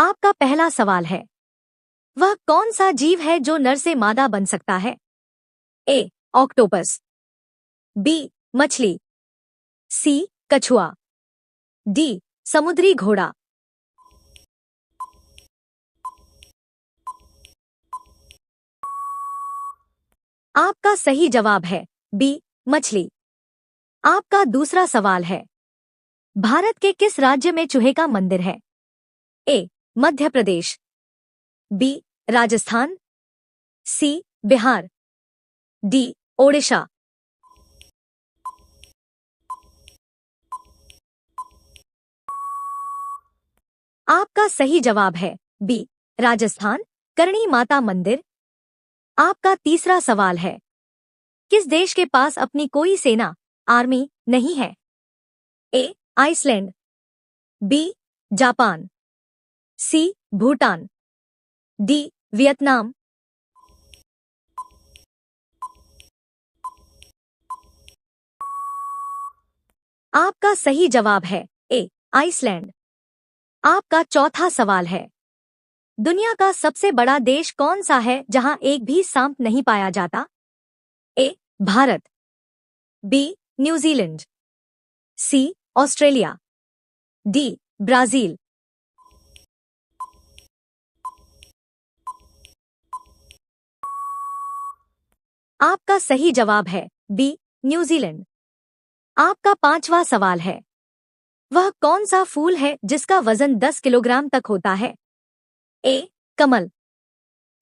आपका पहला सवाल है, वह कौन सा जीव है जो नर से मादा बन सकता है? ए. Octopus, B. मछली, सी. कछुआ, डी. समुद्री घोड़ा। आपका सही जवाब है बी. मछली। आपका दूसरा सवाल है, भारत के किस राज्य में चूहे का मंदिर है? ए. मध्य प्रदेश, बी. राजस्थान, सी. बिहार, डी. ओडिशा। आपका सही जवाब है बी. राजस्थान, करणी माता मंदिर। आपका तीसरा सवाल है, किस देश के पास अपनी कोई सेना आर्मी नहीं है? A. Iceland, B. Japan, C. Bhutan, D. Vietnam. आपका सही जवाब है ए. आइसलैंड। आपका चौथा सवाल है, दुनिया का सबसे बड़ा देश कौन सा है जहां एक भी सांप नहीं पाया जाता? A. Bharat, B. New Zealand, C. Australia, D. Brazil. आपका सही जवाब है बी. न्यूजीलैंड। आपका पांचवा सवाल है, वह कौन सा फूल है जिसका वजन 10 किलोग्राम तक होता है? ए. कमल,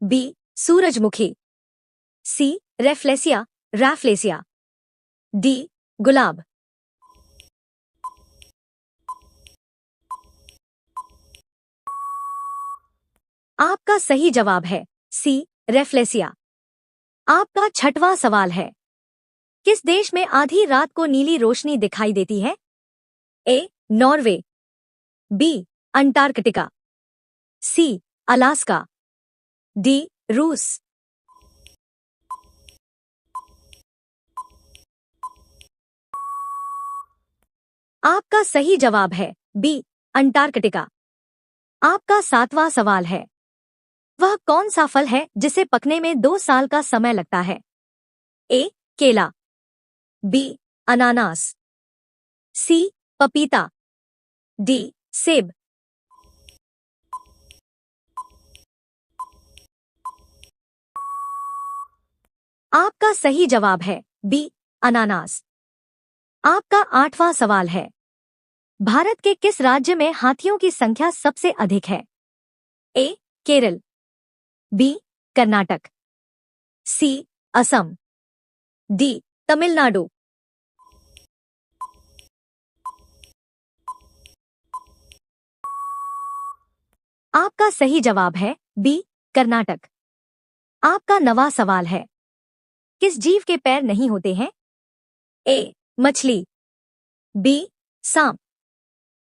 बी. सूरजमुखी, सी. रैफ्लेसिया, डी. गुलाब। आपका सही जवाब है सी. रैफ्लेसिया। आपका छठवां सवाल है, किस देश में आधी रात को नीली रोशनी दिखाई देती है? A. Norway, B. Antarctica, C. Alaska, D. रूस। आपका सही जवाब है बी. अंटार्कटिका। आपका सातवां सवाल है, वह कौन सा फल है जिसे पकने में 2 साल का समय लगता है? ए. केला, बी. अनानास, सी. पपीता, डी. सेब। आपका सही जवाब है बी. अनानास। आपका आठवां सवाल है, भारत के किस राज्य में हाथियों की संख्या सबसे अधिक है? ए. केरल, बी. कर्नाटक, सी. असम, डी. तमिलनाडु। आपका सही जवाब है बी. कर्नाटक। आपका नवा सवाल है, किस जीव के पैर नहीं होते हैं? ए. मछली, बी. सांप,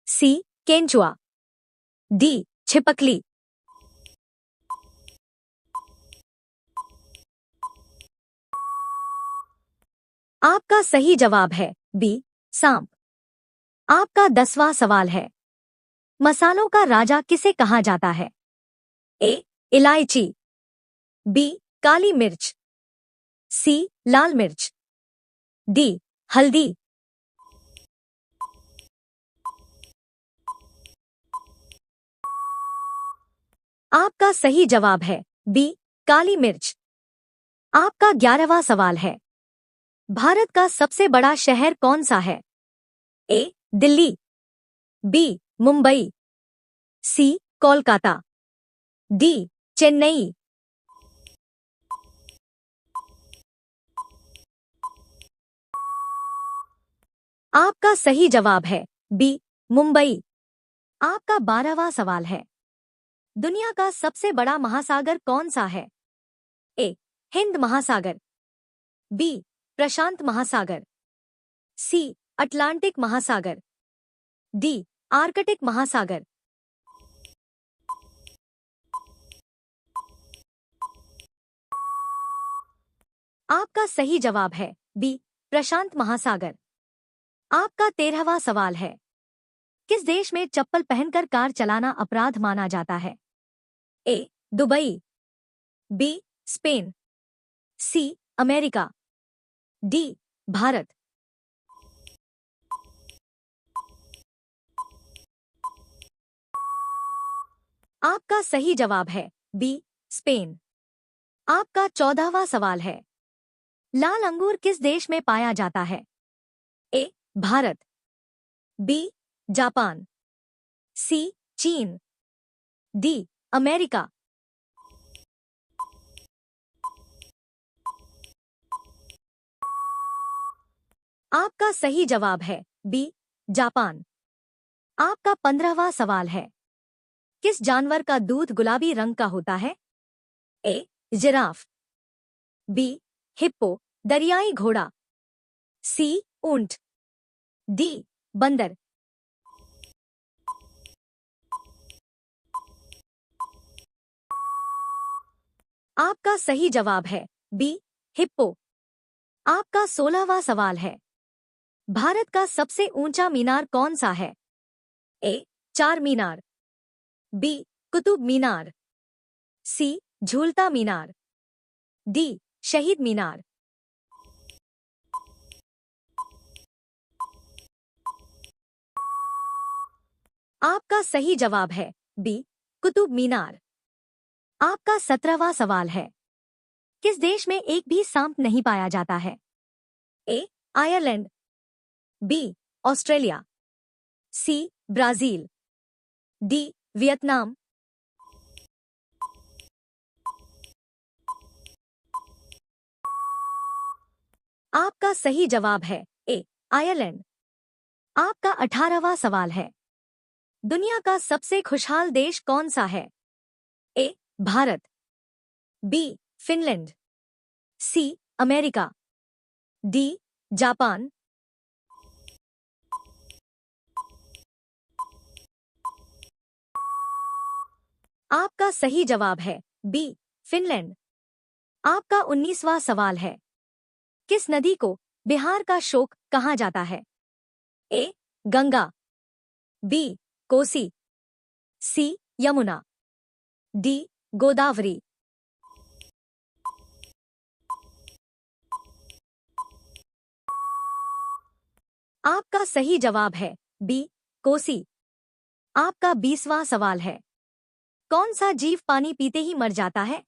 सी. केंचुआ, डी. छिपकली। आपका सही जवाब है बी. सांप। आपका 10वां सवाल है, मसालों का राजा किसे कहा जाता है? ए. इलायची, बी. काली मिर्च, सी. लाल मिर्च, डी. हल्दी। आपका सही जवाब है बी. काली मिर्च। आपका 11वां सवाल है, भारत का सबसे बड़ा शहर कौन सा है? ए. दिल्ली, बी. मुंबई, सी. कोलकाता, डी. चेन्नई। आपका सही जवाब है बी. मुंबई। आपका 12वां सवाल है, दुनिया का सबसे बड़ा महासागर कौन सा है? ए. हिंद महासागर, बी. प्रशांत महासागर, सी. अटलांटिक महासागर, डी. आर्कटिक महासागर। आपका सही जवाब है बी. प्रशांत महासागर। आपका 13वां सवाल है, किस देश में चप्पल पहनकर कार चलाना अपराध माना जाता है? A. Dubai, B. Spain, C. America, D. Bharat. आपका सही जवाब है बी. स्पेन। आपका 14वां सवाल है, लाल अंगूर किस देश में पाया जाता है? ए. भारत, बी. जापान, सी. चीन, डी. अमेरिका। आपका सही जवाब है बी. जापान। आपका 15वां सवाल है, किस जानवर का दूध गुलाबी रंग का होता है? ए. Giraffe, B. हिप्पो दरियाई घोड़ा, सी. ऊंट, डी. बंदर। आपका सही जवाब है बी. हिप्पो। आपका 16वां सवाल है, भारत का सबसे ऊंचा मीनार कौन सा है? ए. चार मीनार, बी. कुतुब मीनार, सी. झूलता मीनार, डी. शहीद मीनार। आपका सही जवाब है बी. कुतुब मीनार। आपका 17वां सवाल है, किस देश में एक भी सांप नहीं पाया जाता है? A. Ireland, B. Australia, C. Brazil, D. Vietnam. आपका सही जवाब है ए. आयरलैंड। आपका 18वां सवाल है, दुनिया का सबसे खुशहाल देश कौन सा है? A. Bharat, B. Finland, C. America, D. Japan. आपका सही जवाब है बी. फिनलैंड। आपका 19वां सवाल है, किस नदी को बिहार का शोक कहा जाता है? ए. गंगा, बी. कोसी, सी. यमुना, डी. गोदावरी। आपका सही जवाब है बी. कोसी। आपका 20वां सवाल है, कौन सा जीव पानी पीते ही मर जाता है?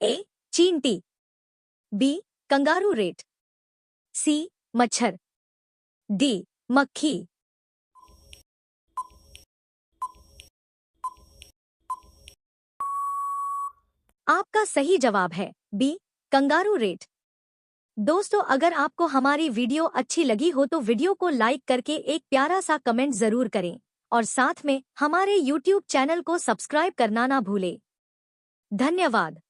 ए. चींटी, बी. कंगारू रेट, सी. मच्छर, डी. मक्खी। आपका सही जवाब है बी. Kangaroo rat. दोस्तों, अगर आपको हमारी वीडियो अच्छी लगी हो तो वीडियो को लाइक करके एक प्यारा सा कमेंट जरूर करें और साथ में हमारे YouTube चैनल को सब्सक्राइब करना ना भूलें। धन्यवाद।